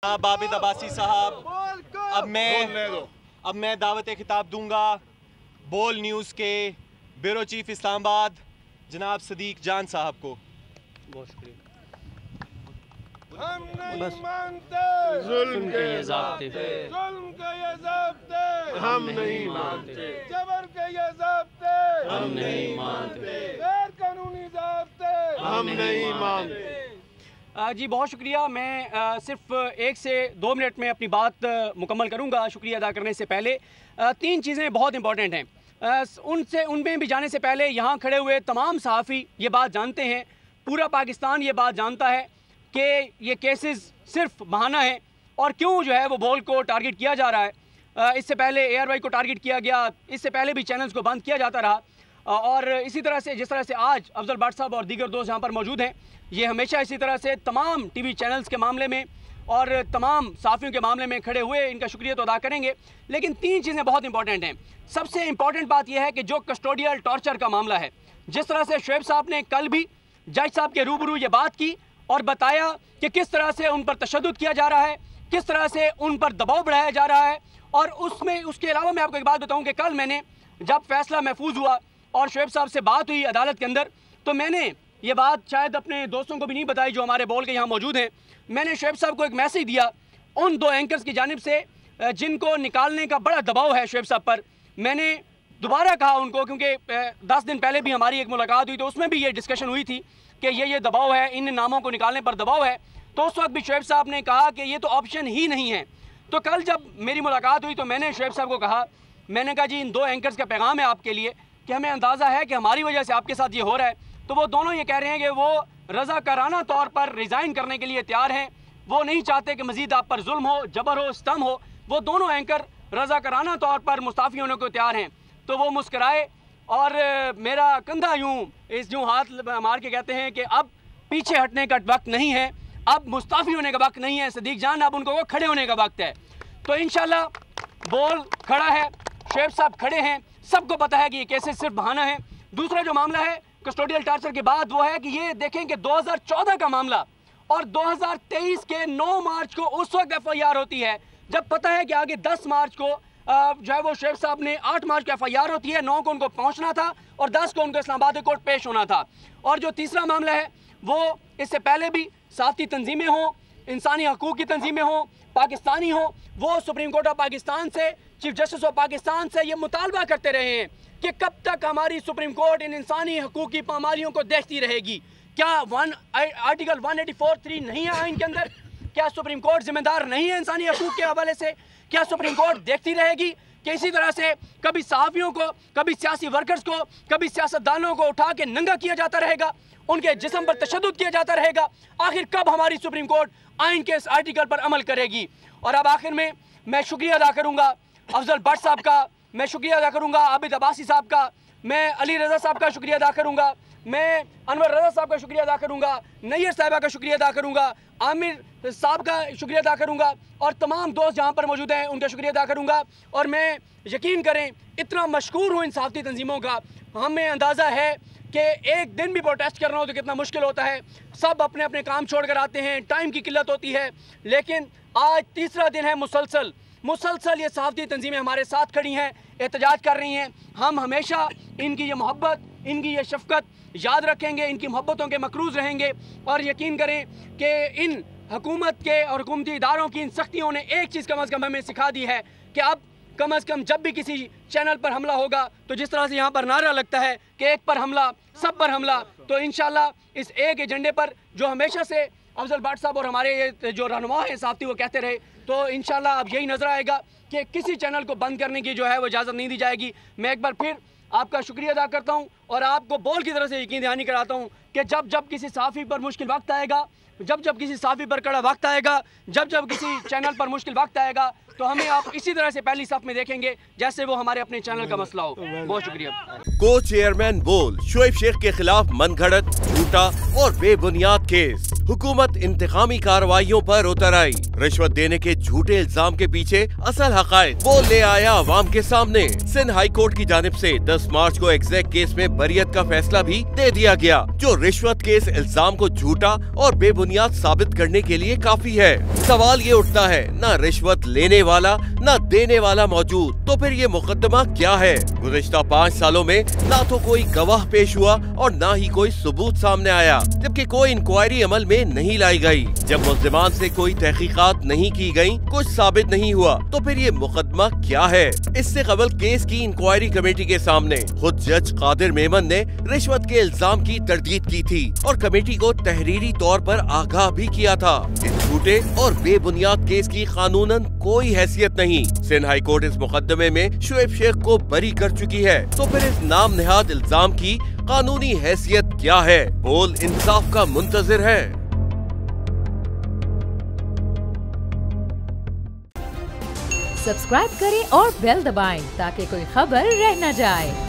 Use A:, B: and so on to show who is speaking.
A: आबिद अब्बासी साहब, अब मैं दावत खिताब दूंगा बोल न्यूज़ के ब्यूरो चीफ इस्लामाबाद जनाब सदीक जान साहब को। बहुत शुक्रिया।
B: हम नहीं मानते जुल्म के ये ज़ाब्ते, जुल्म के ये ज़ाब्ते हम नहीं मानते, जबर के ये ज़ाब्ते हम नहीं मानते, गैर कानूनी ज़ाब्ते हम नहीं मानते।
C: जी बहुत शुक्रिया। मैं सिर्फ 1 से 2 मिनट में अपनी बात मुकम्मल करूंगा। शुक्रिया अदा करने से पहले 3 चीज़ें बहुत इंपॉर्टेंट हैं। उनमें भी जाने से पहले यहाँ खड़े हुए तमाम सहाफ़ी ये बात जानते हैं, पूरा पाकिस्तान ये बात जानता है कि ये केसेस सिर्फ बहाना है और क्यों जो है वो बोल को टारगेट किया जा रहा है। इससे पहले ARY को टारगेट किया गया, इससे पहले भी चैनल्स को बंद किया जाता रहा और इसी तरह से जिस तरह से आज अफजल भट्ट साहब और दीगर दोस्त यहाँ पर मौजूद हैं, ये हमेशा इसी तरह से तमाम TV चैनल्स के मामले में और तमाम साफ़ियों के मामले में खड़े हुए, इनका शुक्रिया तो अदा करेंगे। लेकिन 3 चीज़ें बहुत इंपॉर्टेंट हैं। सबसे इंपॉर्टेंट बात यह है कि जो कस्टोडियल टॉर्चर का मामला है, जिस तरह से शुएब साहब ने कल भी जज साहब के रूबरू ये बात की और बताया कि किस तरह से उन पर तशद्दुद किया जा रहा है, किस तरह से उन पर दबाव बढ़ाया जा रहा है। और उसके अलावा मैं आपको एक बात बताऊँ कि कल मैंने जब फैसला महफूज हुआ और शुएब साहब से बात हुई अदालत के अंदर, तो मैंने ये बात शायद अपने दोस्तों को भी नहीं बताई जो हमारे बोल के यहाँ मौजूद हैं। मैंने शुएब साहब को एक मैसेज दिया उन 2 एंकर्स की जानिब से जिनको निकालने का बड़ा दबाव है शुएब साहब पर। मैंने दोबारा कहा उनको, क्योंकि 10 दिन पहले भी हमारी एक मुलाकात हुई तो उसमें भी ये डिस्कशन हुई थी कि ये दबाव है, इन नामों को निकालने पर दबाव है। तो उस वक्त भी शुएब साहब ने कहा कि ये तो ऑप्शन ही नहीं है। तो कल जब मेरी मुलाकात हुई तो मैंने शुएब साहब को कहा, मैंने कहा जी इन 2 एंकर्स का पैगाम है आपके लिए कि हमें अंदाज़ा है कि हमारी वजह से आपके साथ ये हो रहा है। तो वो दोनों ये कह रहे हैं कि वो रज़ाकाराना तौर पर रिज़ाइन करने के लिए तैयार हैं, वो नहीं चाहते कि मज़ीद आप पर जुल्म हो, जबर हो, सितम हो। वो दोनों एंकर रज़ाकाराना तौर पर मुस्ताफ़ी होने को तैयार हैं। तो वो मुस्कराए और मेरा कंधा यूँ हाथ मार के कहते हैं कि अब पीछे हटने का वक्त नहीं है, अब मुस्ताफ़ी होने का वक्त नहीं है सदीक जान, अब उनको खड़े होने का वक्त है। तो इंशाल्लाह बोल खड़ा है, शुएब साहब खड़े हैं, सबको पता है कि ये केसेस सिर्फ बहाना है। दूसरा जो मामला है कस्टोडियल टार्चर के बाद वो है कि ये देखें कि 2014 का मामला और 2023 के 9 मार्च को उस वक्त FIR होती है जब पता है कि आगे 10 मार्च को जो है वो शुएब साहब ने 8 मार्च को FIR होती है, 9 को उनको पहुंचना था और 10 को उनको इस्लामाबाद कोर्ट पेश होना था। और जो तीसरा मामला है वो इससे पहले भी साथी तंजीमें हों, इंसानी हकूक़ की तंजीमें हों, पाकिस्तानी हों, वो सुप्रीम कोर्ट ऑफ पाकिस्तान से, चीफ जस्टिस ऑफ पाकिस्तान से ये मुतालबा करते रहे हैं कि कब तक हमारी सुप्रीम कोर्ट इन इंसानी हकूक़ की पामालियों को देखती रहेगी। क्या आर्टिकल 184(3) नहीं है आइन के अंदर? क्या सुप्रीम कोर्ट जिम्मेदार नहीं है इंसानी हकूक़ के हवाले से? क्या सुप्रीम कोर्ट देखती रहेगी कि इसी तरह से कभी सहाफ़ियों को, कभी सियासी वर्कर्स को, कभी सियासतदानों को उठा के नंगा किया जाता रहेगा, उनके जिस्म पर तशद्दुद किया जाता रहेगा? आखिर कब हमारी सुप्रीम कोर्ट आइन के इस आर्टिकल पर अमल करेगी? और अब आखिर में मैं शुक्रिया अदा करूँगा अफजल भट्ट साहब का, मैं शुक्रिया अदा करूँगा आबिद अब्बासी साहब का, मैं अली रज़ा साहब का शुक्रिया अदा करूँगा, मैं अनवर रज़ा साहब का शुक्रिया अदा करूँगा, नैयर साहिबा का शुक्रिया अदा करूँगा, आमिर साहब का शुक्रिया अदा करूँगा और तमाम दोस्त जहाँ पर मौजूद हैं उनका शुक्रिया अदा करूँगा। और मैं यकीन करें इतना मशकूर हूँ इन सहाफ़ती तंजीमों का, हमें अंदाज़ा है कि एक दिन भी प्रोटेस्ट करना हो तो कितना मुश्किल होता है। सब अपने अपने काम छोड़ कर आते हैं, टाइम की किल्लत होती है, लेकिन आज तीसरा दिन है मुसलसल ये सहाफ़ती तंजीमें हमारे साथ खड़ी हैं, एहतजाज कर रही हैं। हम हमेशा इनकी ये मोहब्बत, इनकी ये शफ़क़त याद रखेंगे, इनकी मोहब्बतों के मकरूज़ रहेंगे और यकीन करें कि इन हुकूमत के और हुकूमती इदारों की इन सख्तियों ने एक चीज़ कम अज़ कम हमें सिखा दी है कि अब कम अज़ कम जब भी किसी चैनल पर हमला होगा तो जिस तरह से यहाँ पर नारा लगता है कि एक पर हमला सब पर हमला, तो इंशाल्लाह इस एक एजेंडे पर जो हमेशा से अफजल भट्ट साहब और हमारे ये जो रहनुमा हैं सहाफ़ती वो कहते रहे, तो इंशाल्लाह अब यही नज़र आएगा कि किसी चैनल को बंद करने की जो है वो इजाज़त नहीं दी जाएगी। मैं एक बार फिर आपका शुक्रिया अदा करता हूं और आपको बोल की तरफ से यकीन दहानी कराता हूं कि जब किसी सहाफ़ी पर मुश्किल वक्त आएगा, जब किसी सहाफ़ी पर कड़ा वक्त आएगा, जब किसी चैनल पर मुश्किल वक्त आएगा, तो हमें आप इसी तरह से पहली सफ में देखेंगे जैसे वो हमारे अपने चैनल का मसला हो। बहुत शुक्रिया।
D: को चेयरमैन बोल शुएब शेख के खिलाफ मनगढ़ंत, झूठा और बेबुनियाद केस। हुकूमत इंतकामी कार्रवाइयों पर उतर आई। रिश्वत देने के झूठे इल्जाम के पीछे असल हकायक वो ले आया अवाम के सामने। सिंध हाई कोर्ट की जानिब से 10 मार्च को एग्जैक्ट केस में बरियत का फैसला भी दे दिया गया, जो रिश्वत के इस इल्जाम को झूठा और बेबुनियाद साबित करने के लिए काफी है। सवाल ये उठता है, न रिश्वत लेने वाला न देने वाला मौजूद, तो फिर ये मुकदमा क्या है? गुज़िश्ता 5 सालों में ना तो कोई गवाह पेश हुआ और ना ही कोई सबूत सामने आया, जबकि कोई इंक्वायरी अमल में नहीं लाई गई। जब मुल्ज़िमान से कोई तहकीकात नहीं की गई, कुछ साबित नहीं हुआ, तो फिर ये मुकदमा क्या है? इससे कबल केस की इंक्वायरी कमेटी के सामने खुद जज कादिर मेमन ने रिश्वत के इल्जाम की तरदीद की थी और कमेटी को तहरीरी तौर पर आगाह भी किया था। इस झूठे और बेबुनियाद केस की कानूनन कोई हैसियत नहीं। सिंध हाई कोर्ट इस मुकदमे में शुएब शेख को बरी कर चुकी है, तो फिर इस नाम नेहाद इल्जाम की कानूनी हैसियत क्या है? बोल इंसाफ का मुंतजिर है।
E: सब्सक्राइब करें और बेल दबाएं ताकि कोई खबर रह न जाए।